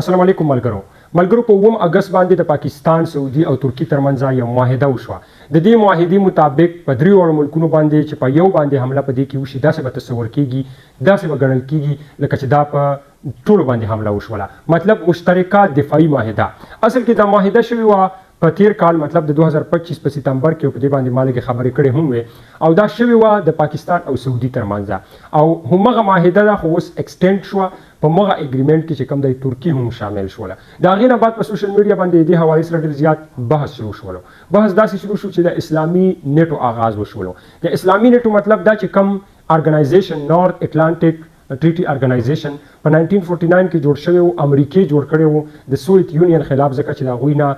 السلام علیکم ملګرو په 9 اگست باندې د پاکستان، سعودي او ترکی ترمنځ یو معاهده وشوه. د دې معاهدې مطابق په درې وړو ملکونو باندې چې په یو باندې حمله په دې کې وشي، داسې به تصور کیږي، داسې به ګڼل کیږي لکه چې دا په ټولو باندې حمله وشوله. مطلب مشترکه دفاعي معاهده. اصل کې دا معاهده شوې وه په تیر کال، مطلب د 2025 په سپتمبر کې، په دې باندې ما لږې خبرې کړې هم وې، او دا شوې وه د پاکستان او سعودي ترمنځ، او همغه معاهده ده خو اوس ایکسټینډ شوه په مغه اګریمنټ کې چې کوم د ترکی هم شامل شول. د هغې نه بعد په سوشل میډیا باندې د حوالې سره ډېر زیات بحث شروع شولو. بحث داسې شروع شو چې د اسلامي نیټو آغاز وشولو. د اسلامي نیټو مطلب دا چې کوم ارګنایزیشن نورث اټلانټیک ټریټي ارګنایزیشن په 1949 کې جوړ شوی و، امریکای جوړ کړی و د سوویت یونین خلاف، ځکه چې د هغوی نه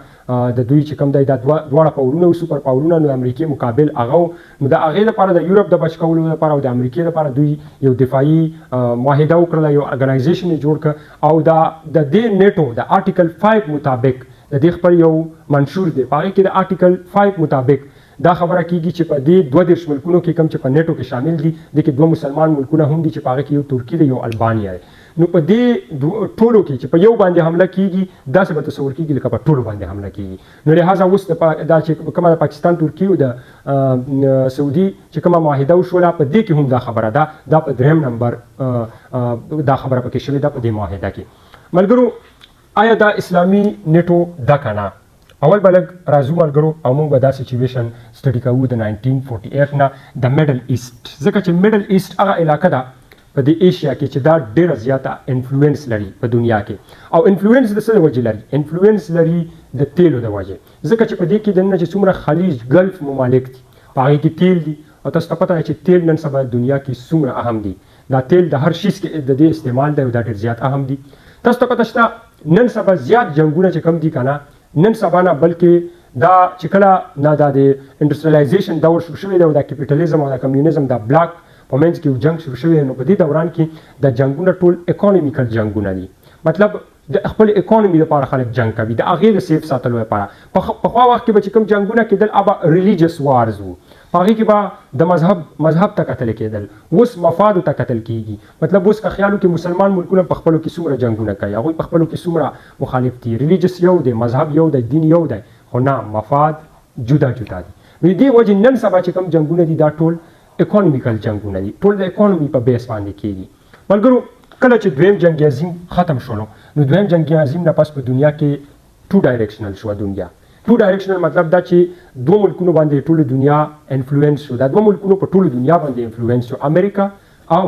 د دوی چې کوم دی دا دواړه پاورونه و، سوپر پاورونه، نو د امریکای مقابل هغه و. نو د هغې لپاره د یورپ د بچ کولو لپاره او د امریکای لپاره دوی یو دفاعي معاهده وکړله، یو ارګنایزیشن یې جوړ کړ، او د دې نیټو د آرټیکل 5 مطابق د دې خپل یو منشور دی، په هغې کې د آرټیکل 5 مطابق دا خبره کیږي چې په دې 32 ملکونو کې کوم چې په نیټو کې شامل دي، د کې 2 مسلمان ملکونه هم دي چې په هغې کې یو ترکی دی، یو البانیا دی. نو په دې ټولو کې چې په یو باندې حمله کیږي، داسې به تصور کیږي لکه په ټولو باندې حمله کیږي. نو لهذا اوس دا چې کومه د پاکستان، ترکی او د سعودي چې کومه معاهده وشوله، په دې کې هم دا خبره ده، دا په 3 نمبر دا خبره پکې شوې ده په دې معاهده کې. ملګرو، آیا دا اسلامي نیټو ده که نه؟ اول به لږ راځو ملګرو، او موږ به دا سچویشن سټډي کوو د 1948 نه د میډل ایسټ، ځکه چې میډل ایسټ هغه علاقه ده په دې ایشیا کې چې دا ډېره زیاته انفلوئنس لري په دنیا کې. او انفلوئنس د څه د وجې لري؟ انفلوئنس لري د تیلو د وجې، ځکه چې په دې کې دننه چې څومره خلیج ګلف ممالک دي، په هغې کې تیل دي، او تاسو ته پته ده چې تیل نن سبا دنیا کې څومره اهم دي. دا تیل د هر شیز کې د دې استعمال دی، او دا ډېر زیات اهم دي. تاسو ته پته شته نن سبا زیات جنګونه چې کوم دي که نه، نن سبا نه، بلکې دا چې کله نه دا د انډسټریالایزیشن دور شروع شوی دی، او د کیپیټالیزم او د کمیونیزم دا بلاک په منځ کې یو جنګ شروع شوی دی، نو په دې دوران کې د جنګونه ټول اکانومیکل جنګونه دي. مطلب د خپل اکانومي لپاره خلک جنګ کوي، د هغې د سیف ساتلو لپاره. پخوا وخت کې به چې کوم جنګونه کېدل، هغه ریلیجس وارز وو، په هغې کې به د مذهب ته کتل کېدل، اوس مفادو ته کتل کېږي. مطلب اوس که خیال وکړي مسلمان ملکونه په خپلو کې څومره جنګونه کوي، هغوی په خپلو کې څومره مخالف دي. ریلیجس یو دی، مذهب یو دی، دین یو دی، خو نه، مفاد جدا جدا دي. نو دې وجې نن سبا چې کوم جنګونه دي، دا ټول اکانومیکل جنګونه دي، ټول د اکانومي په بیس باندې کېږي. ملګرو، کله چې دویم جنګ عظیم ختم شولو، نو دویم جنګ عظیم نه پس په دنیا کې 2 ډایرکشنل شوه. دنیا 2 ډایرکشنل مطلب دا چې 2 ملکونو باندې ټوله دنیا انفلوئنس شو. دا 2 ملکونو په ټوله دنیا باندې انفلوئنس شو، امریکا او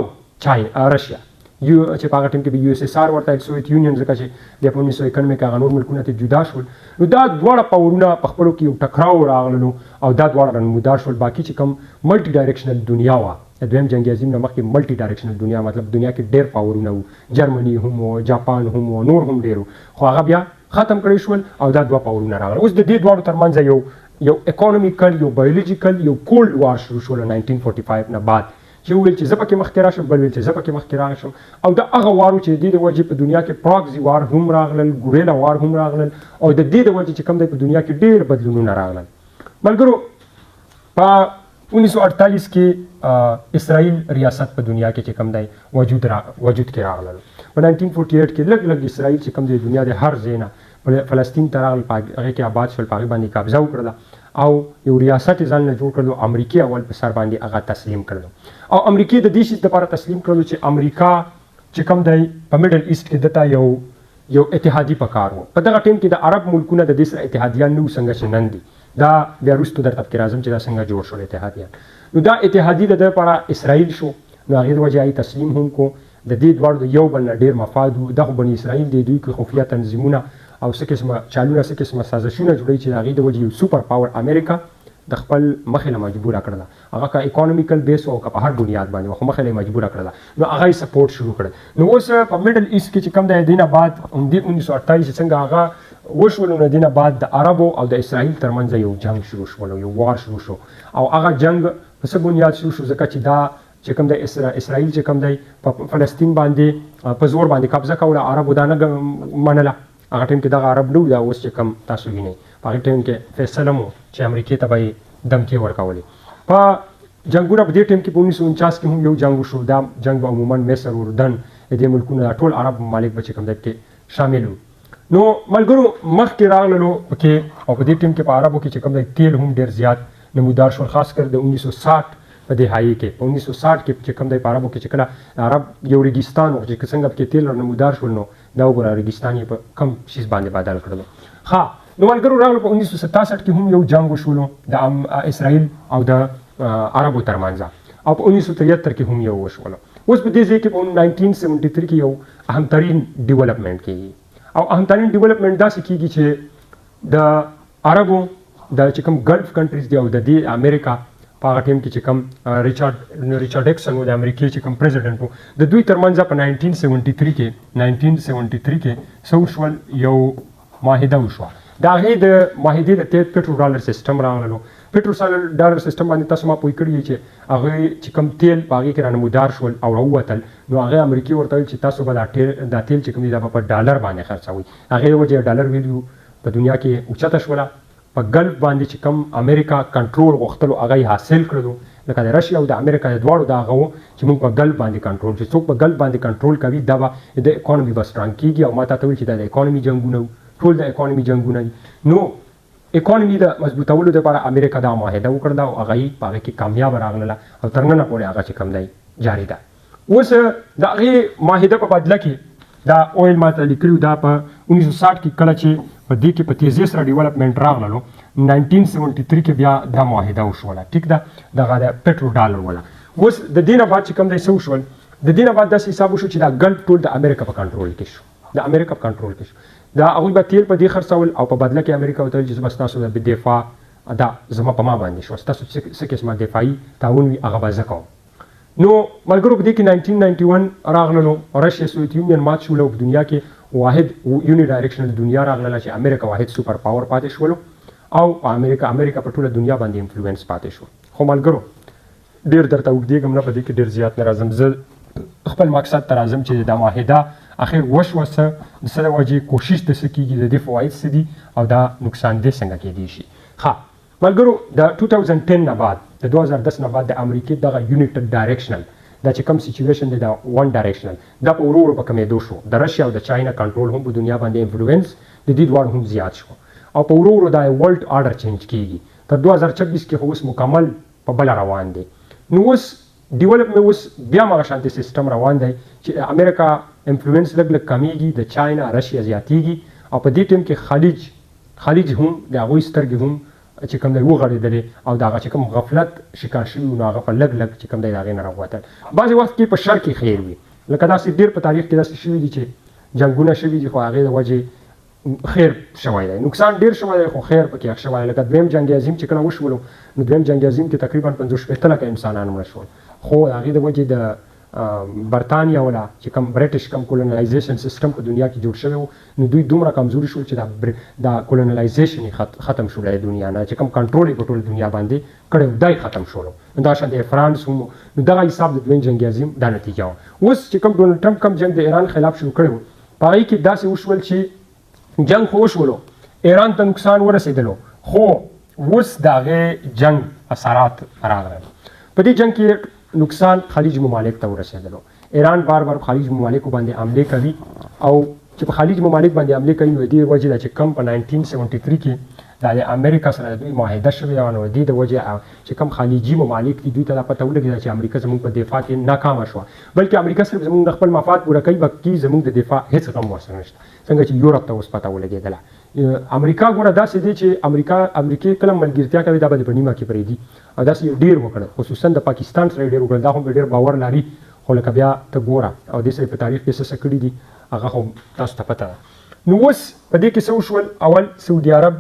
رشیا، چې په هغه ټیم کې به یو اس اس آر ورته سوویت یونین، ځکه چې د 1991 کې هغه نور ملکونه ته جدا شول. نو دا دواړه پاورونه په خپلو کې یو ټکراو راغللو، او دا دواړه رنمودار شول. باقي چې کوم ملټي ډایرکشنل دنیا وه د دویم جنګ عظیم نه مخکې، ملټي ډایرکشنل دنیا مطلب دنیا کې ډېر پاورونه وو، جرمني هم وو، جاپان هم وو، نور هم ډېر وو، خو هغه بیا ختم کړی شول، او دا 2 پاورونه راغله. اوس د دې دواړو ترمنځ یو اکانومیکل، یو بایولوژیکل، یو کولډ وار شروع شول 1945 نه بعد، چې ویل چې زه پکې مخکې راشم، بل ویل چې زه پکې مخکې راشم. او د هغه وارو چې د دې د وجې په دنیا کې پراکزي وار هم راغلل، ګوریلا وار هم راغلل، او د دې د وجې چې کوم دی په دنیا کې ډېر بدلونونه راغلل. ملګرو، په 1948 کې اسرائیل ریاست په دنیا کې چې کوم دی وجود کې راغلل. په 1948 کې لږ اسرائیل چې کوم دی دنیا د هر ځای نه فلسطین ته راغلل، په هغې کې آباد شول، په هغې باندې قبضه وکړله، او یو ریاست یې ځان نه جوړ کړلو. امریکې اول په سر باندې هغه تسلیم کړلو، او امریکې د دې شي دپاره تسلیم کړلو چې امریکا چې کوم دی په میډل ایسټ کې دته یو اتحادي پکار و. په دغه ټیم کې د عرب ملکونه د دې سره اتحادیان نه وو څنګه چې نن دي. دا بیا وروستو درته پکې راځم چې دا څنګه جوړ شول اتحادیان. نو دا اتحادي د ده لپاره اسرائیل شو، نو هغې د وجې یې تسلیم هم کو. د دې دواړو د یو بل نه ډېر مفاد و. دا خو بني اسرائیل دی، دوی کې خفیه تنظیمونه او څه قسمه چالونه، څه قسمه سازشونه جوړوي چې د هغې د وجې یو سوپر پاور امریکا د خپل مخې له مجبوره کړله. هغه که اکانومیکل بیس او که په هر بنیاد باندې، خو مخې له یې مجبوره کړله، نو هغه یې سپورټ شروع کړل. نو اوس په میډل ایسټ کې چې کوم دی، د دې نه بعد همدې 1948 چې څنګه هغه وشول، نو د دې نه بعد د عربو او د اسرائیل ترمنځ یو جنګ شروع شول، یو وار شروع شو. او هغه جنګ په څه بنیاد شروع شو؟ ځکه چې دا چې کوم دی اسرائیل چې کوم دی په فلسطین باندې په زور باندې قبضه کوله، عربو دا نه منله. هغه ټیم کې دغه عرب نه و، دا اوس چې کوم تاسو وینئ، په هغې ټیم کې فیصله مو چې امریکې ته به یې دمکې ورکولې. په جنګونه په دې ټیم کې په 1949 کې هم یو جنګ وشو. دا جنګ به عموماً مصر، اردن، د دې ملکونه ټول عرب ممالک به چې کوم دی پکې شامل وو. نو ملګرو مخکې راغللو پکې او په دې ټیم کې په عربو کې چې کوم دی تیل هم ډېر زیات نمودار شول، خاص کر د 1960 په دهایي کې. په 1960 کې چې کوم دی په عربو کې چې کله عرب یو ریګستان و چې څنګه پکې تیل نمودار شول، نو دا وګوره ریګستان یې په کم شیز باندې بدل کړلو. ښه نو ملګرو راغلو په 1967 کې هم یو جنګ وشولو د اسرائیل او د عربو ترمنځ، او په 1973 کې هم یو وشولو. اوس په دې ځای کې په 1973 کې یو اهمترین ډیولپمنټ کېږي، او اهمترین ډیولپمنټ داسې کېږي چې د عربو د چې کوم ګلف کنټریز دی او د دې امریکا په هغه ټیم کې چې کوم ریچارډ نیکسن و د امریکې چې کوم پریزیډنټ و، د دوی ترمنځ په 1973 کې څه وشول، یو معاهده وشوه. د هغې د معاهدې د تحت پیټرو ډالر سیسټم راغلو. پیټرو ډالر سیسټم باندې تاسو ما پوه کړي چې هغې چې کوم تیل په هغې کې رانمودار شول او راووتل، نو هغې امریکې ورته ویل چې تاسو به دا تیل چې کوم دی دا به په ډالر باندې خرڅوئ. هغې د وجې ډالر ویلیو په دنیا کې اوچته شوله. په ګلف باندې چې کوم امریکا کنټرول غوښتلو هغه یې حاصل کړلو، لکه د رشیا او د امریکا د دواړو د هغه و چې موږ په ګلف باندې کنټرول، چې څوک په ګلف باندې کنټرول کوي دا به د اکانومي به سټرانګ کېږي. او ما تا ته ویل چې دا د اکانومي جنګونه وو، ټول د اکانومي جنګونه دي. نو اکانومي د مضبوطولو دپاره امریکا دا معاهده وکړله او هغه یې په هغې کې کامیابه راغله او تر ننه پورې هغه چې کوم دی جاري ده. اوس د هغې معاهده په بدله کې دا اویل ما ته لیکلي دا په 1960 کې کله چې په دې کې په تیزۍ سره ډیولپمنټ راغللو، 1973 کې بیا دا معاهده وشوله. ټیک ده، دغه د پیټرو ډالر وله. اوس د دې نه بعد چې کوم دی څه وشول، د دې نه بعد داسې حساب وشو چې دا ګلف ټول د امریکا په کنټرول کې شو، د امریکا په کنټرول کې شو. دا هغوی به تیل په دې خرڅول او په بدله کې امریکا ورته ویل چې زه به ستاسو د دفاع دا زما په ما باندې شوه، ستاسو څه قسمه دفاعي تعاون وي هغه به زه کوم. نو ملګرو په دې کې 1991 راغللو، رشیا سوویت یونین مات شول او په دنیا کې واحد یونی ډایرکشنل دنیا راغله چې امریکا واحد سوپر پاور پاتې شولو او امریکا په ټوله دنیا باندې انفلوئنس پاتې شو. خو ملګرو ډېر درته اوږدېږم نه، په دې کې ډېر زیات نه راځم. زه خپل مقصد ته راځم چې دا معاهده اخر وشوه څه د څه د وجې کوشش د څه کېږي، د دې فواید څه دي او دا نقصاندې څنګه کېدی شي. ښه ملګرو د 2010 نه بعد د 2010 نه بعد د امریکې دغه یونیټډ ډایرکشنل دا چې کوم سچویشن دی دا ون ډایرکشنل دا په ورو ورو په کمېدو شو. د رشیا او د چاینا کنټرول هم په دنیا باندې انفلوئنس د دې دواړو هم زیات شو او په ورو ورو دا ورلډ آرډر چینج کېږي. تر 2026 کې خو اوس مکمل په بله روان دی. نو اوس ډیولپمنټ اوس بیا هغه شانتي سیسټم روان دی چې امریکا انفلوئنس لږ لږ کمیږي، د چاینا رشیا زیاتیږي او په دې ټیم کې خلیج هم د هغوی سترګې هم چې کوم دی وغړېدلې او د هغه چې کوم غفلت شکار شوي نو هغه په لږ لږ چې کوم دی د هغې نه راووتل. بعضې وخت کې په شر کې خیر وي، لکه داسې ډېر په تاریخ کې داسې شوي دي چې جنګونه شوي دي خو هغې د وجې خیر شوی دی، نقصان ډېر شوی دی خو خیر پکې ښه شوی دی. لکه دویم جنګ عظیم چې کله وشولو، نو دویم جنګ عظیم کې تقریبا 50 لکه انسانان مړه شول، خو د هغې د وجې د برطانیا ولا چې کوم برټش کوم کولونایزیشن سیستم په دنیا کې جوړ شوی و، نو دوی دومره کمزوري شول چې دا کولونایزیشن ختم شول د دنیا نه، چې کوم کنټرول یې په ټوله دنیا باندې کړی دا ختم شولو. نو دا شان د فرانس هم نو دغه حساب د دویم جنګ عظیم دا نتیجه وه. اوس چې کوم ډونالډ ټرمپ کوم جنګ د ایران خلاف شروع کړی و، په هغې کې داسې وشول چې جنګ خو وشولو، ایران ته نقصان ورسېدلو، خو اوس د هغې جنګ اثرات راغلل. په دې جنګ کې نقصان خلیج ممالک ته ورسېدلو. ایران بار بار خلیج ممالکو باندې حملې کوي او چې په خلیج ممالک باندې حملې کوي نو دې وجې ده چې کم په 1973 کې دا د امریکا سره د دوی معاهده شوې وه، نو دې د وجې چې کم خلیجي ممالک دي دوی ته دا پته ولګېده چې امریکا زموږ په دفاع کې ناکامه شوه، بلکې امریکا صرف زموږ د خپل مفاد پوره کوي، بلکې زموږ د دفاع هېڅ غم ورسره نشته. څنګه چې یورپ ته اوس پته ولګېدله. امریکا ګوره داسې دی چې امریکې کله ملګرتیا کوي دا به په نیمه کې پرېږدي او داسې ډېر وکړه، خصوصا د پاکستان سره یې ډېر وکړل، دا هم ډېر باور لري. خو لکه بیا ته ګوره او دې سره په تاریخ کې څه کړي دي هغه خو تاسو ته پته ده. نو اوس په دې کې څه وشول، اول سعودي عرب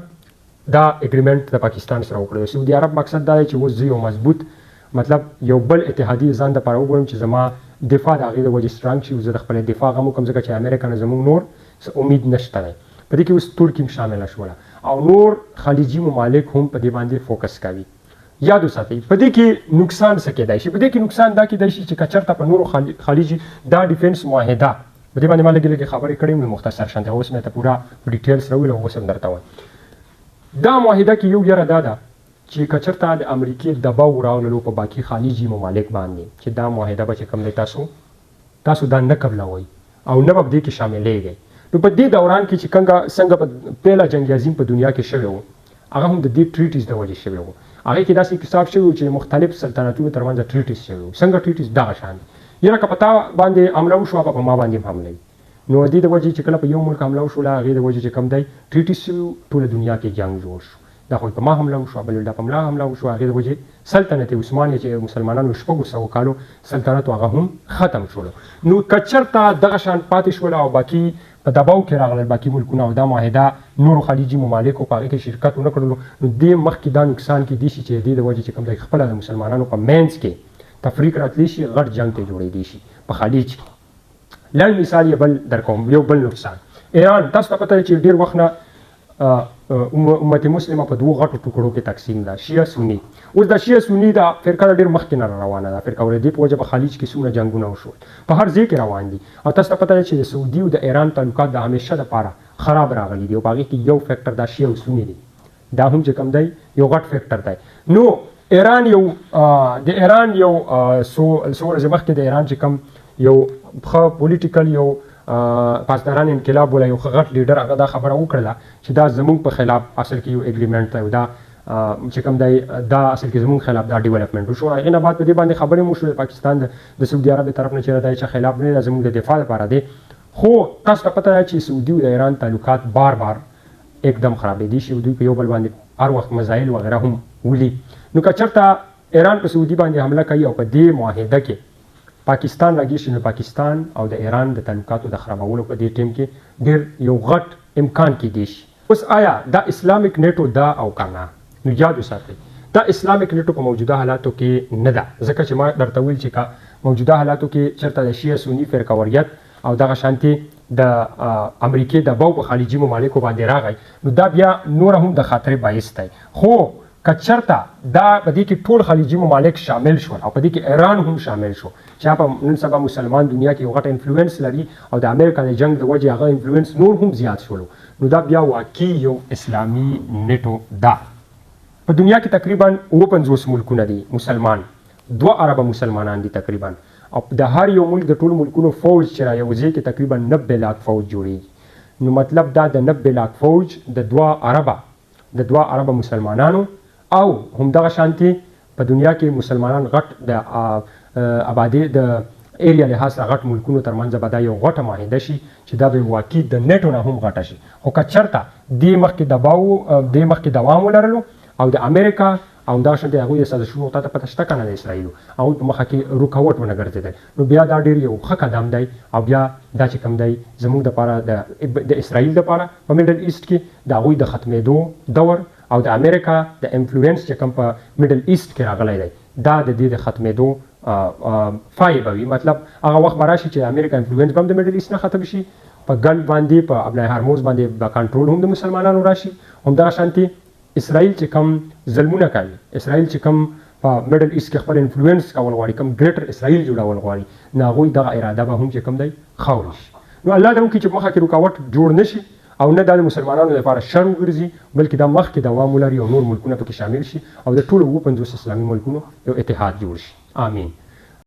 دا اګریمنټ د پاکستان سره وکړی. سعودي عرب مقصد دا دی چې اوس زه یو مضبوط مطلب یو بل اتحادیه ځان دپاره وګورم چې زما دفاع د هغې د وجې سترانګ شي، زه د خپل دفاع غم وکړم، ځکه چې امریکا نه زموږ نور څه امید نشته دی. په دې کې اوس ترکي هم شامله شوله او نور خلیجي ممالک هم په دې باندې فوکس کوي. یاد وساتئ په دې کې نقصان څه کېدای شي، په دې کې نقصان دا کېدای شي چې که چېرته په نورو خلیجي دا ډیفینس معاهده په دې باندې ما لږې لږې خبرې کړې وې مختصر شانتې، اوس مې ته پوره په ډیټیل سره وویل او اوس هم درته وایم. دا معاهده کې یو یره دا ده چې که چېرته د امریکې دباو راغللو په باقي خلیجي ممالک باندې چې دا معاهده به چې کوم دی تاسو دا نه قبلوئ او نه به په دې کې شاملېږئ، نو په دې دوران کې چې څنګه په پیله جنگ عظیم په دنیا کې شوی و هغه هم د دې ټریټیز د وجې شوی و هغې کې داسې انکشاف شوی و چې مختلف سلطنتونو ترمنځ ټریټیز شوی و څنګه ټریټیز دغه شان یاره که په تا باندې حمله وشوه به په ما باندې هم حمله وي نو د دې د وجې چې کله په یو ملک حمله وشوله هغې د وجې چې کوم دی ټریټیز شوي ټوله دنیا کې جنګ جوړ شو دا خو په ما حمله وشوه بل دا په ملا حمله وشوه هغې د وجې سلطنت عثماني چې مسلمانانو 600 کالو سلطنت هغه هم ختم شولو نو که چېرته دغه شان پاتې شوله او باقي په دباو کې راغلل باقي ملکونه او دا معاهده نورو خلیجي ممالکو په هغې کې شرکت ونه کړلو نو دې مخکې دا نقصان کیدی شي چې دې د وجې چې کوم دی خپله د مسلمانانو په منځ کې تفریق راتلی شي غټ جنګ ته جوړېدی شي په خلیج کې لنډ مثال یې بل در کوم یو بل نقصان ایران تاسو ته پته چې ډېر وخت نه امت مسلمه په دوو غټو ټوکړو کې تقسیم ده شیعه سني اوس د شیعه سني دا فرقه ډېر مخکې نه روانه ده فرقه ورېدې په وجه په خلیج کې څومره جنګونه وشول په هر ځای کې روان دي او تاسو ته پته ده چې د سعودي او د ایران تعلقات د همیشه دپاره خراب راغلي دي او په هغې کې یو فیکټر دا شیعه او سني دي دا هم چې کوم دی یو غټ فیکټر دی نو ایران یو د ایران یو څو ورځې مخکې د ایران چې کوم یو ښه پولیټیکل یو پاسداران انقلاب ولا یو غټ لیډر هغه دا خبره وکړله چې دا زموږ په خلاف اصل کې یو اګریمنټ دی او دا چې کوم دی دا اصل کې زموږ خلاف دا ډیولپمنټ وشو هغې نه بعد په دې باندې خبرې مو شوې پاکستان د سعودي عرب د طرف نه چېرې دی چې خلاف نه دی زموږ د دفاع لپاره دی خو تاسو ته پته ده چې سعودي او د ایران تعلقات بار بار एकदम خرابېدي شي او دوی په یو بل باندې هر وخت مزایل وغیره هم ولي نو که چېرته ایران په سعودي باندې حمله کوي او په دې معاهده کې پاکستان راګیر شي نو پاکستان او د ایران د تعلقاتو د خرابولو په دې ټیم کې ډېر یو غټ امکان کیدی شي اوس آیا دا اسلامیک نیټو دا او که نه نو یاد وساتئ دا اسلامیک نیټو په موجوده حالاتو کې نه ده ځکه چې ما درته ویل چې که موجوده حالاتو کې چېرته د شیعه سني فرقوریت او دغه شانتي د امریکې د باو په خلیجي ممالکو باندې راغی نو دا بیا نوره هم د خطرې باعث دی خو که چېرته دا په دې کې ټول خلیجي ممالک شامل شول او په دې کې ایران هم شامل شو چې په نن سبا مسلمان دنیا کې یو غټ انفلوئنس لري او د امریکا د جنګ د وجې هغه انفلوئنس نور هم زیات شولو نو دا بیا واقعي یو اسلامي نیټو ده په دنیا کې تقریبا 50 ملکونه دي مسلمان 2 اربه مسلمانان دي تقریبا او د هر یو ملک د ټولو ملکونو فوج چې را یوځای کې تقریبا 90 لاک فوج جوړېږي نو مطلب دا د 90 لاک فوج د 2 اربه مسلمانانو او همدغه شانتي په دنیا کې مسلمانان غټ د آبادی د ایریا لحاظ سره غټ ملکونو ترمنځ به دا یو غټه معاهده شي چې دا به واقعي د نیټو نه هم غټه شي خو که چېرته دې مخکې دوام ولرلو او د امریکا او همدغه شانتي هغوی د سازشونو تا ته پته شته که نه د اسرائیلو هغوی په مخه کې رکاوټ ونه ګرځېدل نو بیا دا ډېر یو ښه قدم دی او بیا دا چې کوم دی زموږ دپاره د اسرائیل دپاره په میډل ایسټ کې د هغوی د ختمېدو دور او د امریکا د انفلوئنس چې کوم په میډل ایسټ کې راغلی دی دا د دې د ختمېدو فای به وي مطلب هغه وخت به راشي چې امریکا انفلوئنس به هم د میډل ایسټ نه ختم شي په ګلف باندې په ابنای هرموز باندې به کنټرول هم د مسلمانانو راشي همدغه شانتي اسرائیل چې کوم ظلمونه کوي اسرائیل چې کوم په میډل ایسټ کې خپل انفلوئنس کول غواړي کوم ګریټر اسرائیل جوړول غواړي نو هغوی دغه اراده به هم چې کوم دی خاورې شي نو الله دې وکړي چې مخه کې رکاوټ جوړ نه شي او نه دا د مسلمانانو لپاره شر وګرځي بلکې دا مخکې دوام ولري او نور ملکونه پکې شامل شي او د ټولو 50 اسلامي ملکونو یو اتحاد جوړ شي آمین